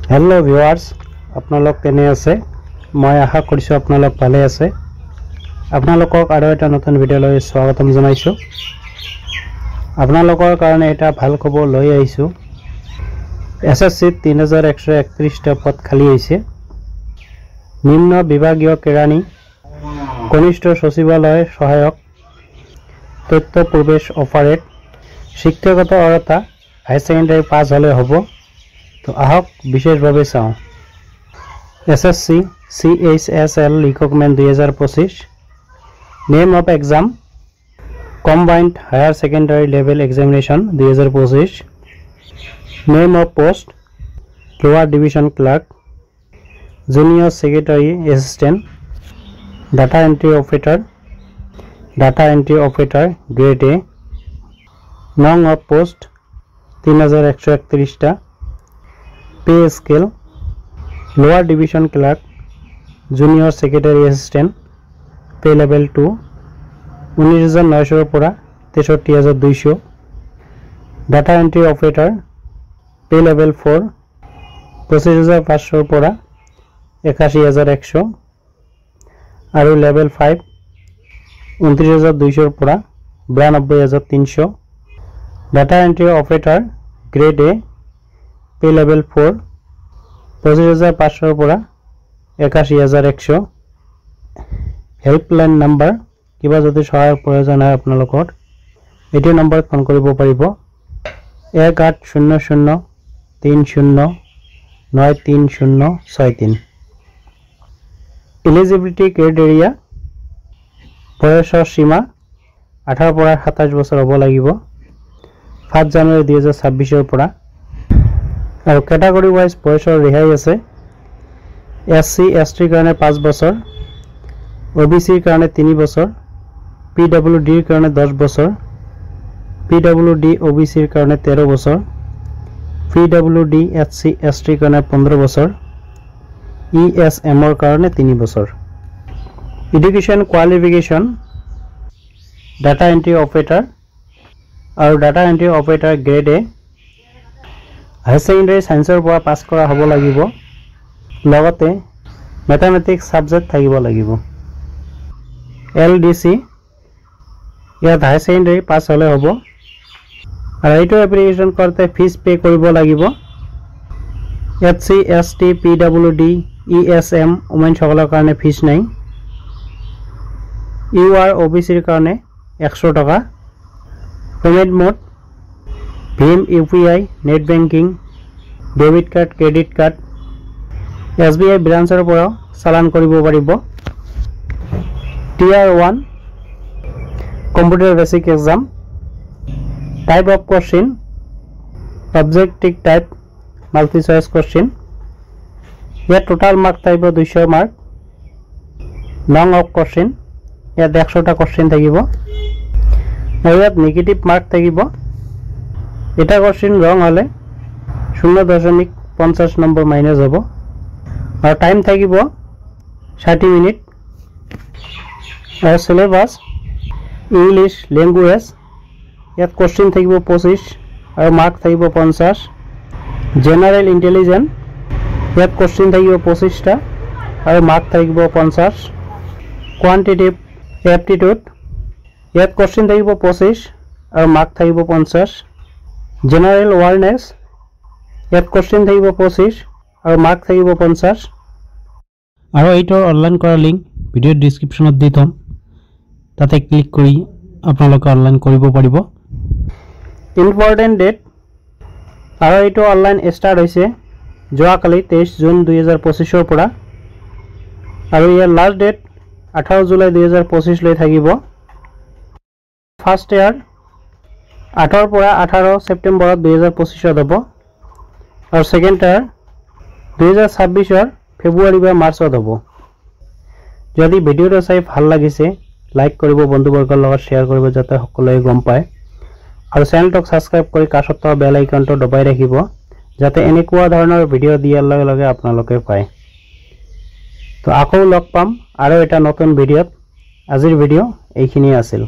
hello viewers আপোনালোক কেনে আছে মই আশা কৰিছো আপোনালোক ভালে আছে আপোনালোকক আৰু এটা নতুন ভিডিঅলৈ স্বাগতম জনাইছো আপোনালোকৰ কাৰণে এটা ভাল খবৰ লৈ আহিছো এসএসসি 3131 টা পদ খালি হৈছে নিম্ন বিভাগীয় কেৰাণী কনিষ্ঠ সচিবালয় সহায়ক তথ্য প্ৰবেশ অপাৰেট শিক্ষাগত অৰ্হতা হাই সেকেন্ডাৰী পাস হলে হ'ব तो आहक विशेष भावे चाও SSC CHSL recognition 2025 name of exam combined higher secondary level examination 2025 name of post lower division clerk junior secretary assistant data entry operator grade A नंग ऑफ पोस्ट 3131 टा pay scale lower division clerk junior secretary assistant pay level 2 19,900 পৰা 63,200 data entry operator pay level 4 25,500 পৰা 81,100 और level 5 29,200 পৰা 92,300 data entry operator grade ए पे level 4 25,500 পৰা 81,100 helpline number किबा যদি সহায়ৰ প্ৰয়োজন হয় আপোনালোকৰ এটি নম্বৰত ফোন কৰিব পাৰিব 1800309363 এলিজিবিলিটি ক্ৰাইটেৰিয়া বয়সৰ সীমা 18 পৰা 27 বছৰ হ'ব লাগিব 5 জানুৱাৰী 2026 ৰ পৰা और कैटेगरी वाइज बयसर रिहाई আছে एससी एसटी কাৰণে 5 বছৰ ओबीसी কাৰণে 3 বছৰ पीडब्ल्यूडी কাৰণে 10 বছৰ पीडब्ल्यूडी ओबीसी কাৰণে 13 বছৰ पीडब्ल्यूडी एससी एसटी কাৰণে 15 বছৰ ईएसएम ৰ কাৰণে 3 বছৰ education qualification data entry operator और data entry operator grade A high secondary साइंसर পৰা পাস কৰা হ'ব লাগিব লগতে मैथमेटिक्स सब्जेक्ट থাকিব লাগিব एलडीसी ইয়াত হাই সেকেন্ডাৰী পাস হলে হ'ব আৰু এইটো এপ্লিকেশন কৰতে ফিস পে কৰিব লাগিব SC ST PWD ESM women সকলৰ কাৰণে ফিস নাই ইউআৰ ওবিসিৰ কাৰণে 100 টকা পেমেন্ট মোড भीम UPI net banking debit card credit card SBI ब्रांचर পৰা চালান কৰিব পাৰিব tier 1 computer basic exam type of question objective type multi choice question या टोटल मार्क থাকিব 200 मार्क नंग ऑफ क्वेश्चन या 100 টা क्वेश्चन থাকিব ইয়াত নেগেটিভ মার্ক থাকিব এটা কোশ্চেন রং হলে 0.50 নম্বর মাইনাস হবো আর টাইম থাকিব 60 মিনিট আর সিলেবাস ইংলিশ ল্যাঙ্গুয়েজ ইয়াত কোশ্চেন থাকিব 25 আর মার্ক থাকিব 50 জেনারেল ইন্টেলিজেন্স ইয়াত কোশ্চেন থাকিব 25 টা আর মার্ক থাকিব 50 কোয়ান্টিটিভ এপ্টিটিউড ইয়াত কোশ্চেন থাকিব 25 আর মার্ক থাকিব 50 जनरल अवेयरनेस ইয়াত কোশ্চেন থাকিব 25 আৰু মাৰ্ক থাকিব 50 আৰু এইটোৰ অনলাইন কৰা লিংক ভিডিঅ ডেসক্ৰিপচনত দি থম তাতে ক্লিক কৰি আপোনালোকে অনলাইন কৰিব পাৰিব ইম্পৰ্টেন্ট ডেট আৰু এইটো অনলাইন স্টাৰ্ট হৈছে যোৱাকালি 23 জুন 2025 ৰ পৰা আৰু ইয়াৰ লাষ্ট ডেট 18 জুলাই 2025 লৈ থাকিব ফাৰ্ষ্ট ইয়াৰ 18 পৰা 18 सेप्टेम्बर 2025 হব और सेकेंड टायर 2026 फेब्रुआरी বা মাৰ্চত হব যদি ভিডিওটো চাই ভাল লাগিছে লাইক কৰিব বন্ধুবৰ্গৰ লগত শেয়াৰ কৰিব যাতে সকলোৱে গম পায় আৰু চেনেলটোক সাবস্ক্ৰাইব কৰি কাষত থকা বেল আইকনটো দবাই ৰাখিব যাতে এনেকুৱা ধৰণৰ ভিডিও দিয়াৰ লগে লগে আপোনালোকে পায় তো আকৌ লগ পাম আৰু এটা নতুন ভিডিওত আজিৰ ভিডিও এইখিনি আছিল